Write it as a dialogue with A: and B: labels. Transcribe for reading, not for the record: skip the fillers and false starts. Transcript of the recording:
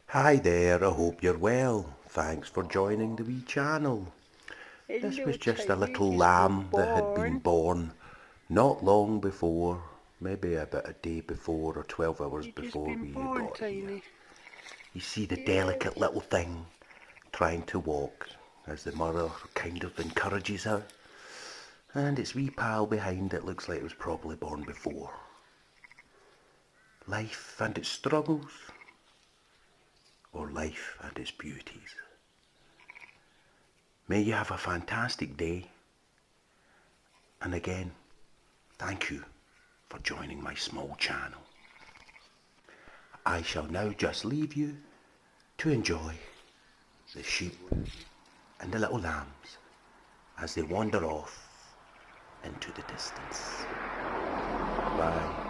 A: Hi there, I hope you're well. Thanks for joining the wee channel. This
B: Hello,
A: was just a
B: Tiny.
A: little
B: Just been
A: lamb that had been
B: born.
A: born not long before, maybe about a day before or 12 hours
B: You just
A: before
B: been
A: we
B: born,
A: got here.
B: Tiny.
A: You see the
B: Yes.
A: delicate little thing trying to walk as the mother kind of encourages her. And its wee pal behind it looks like it was probably born before. Life and its struggles, or life and its beauties. May you have a fantastic day. And again, thank you for joining my small channel. I shall now just leave you to enjoy the sheep and the little lambs as they wander off into the distance. Bye.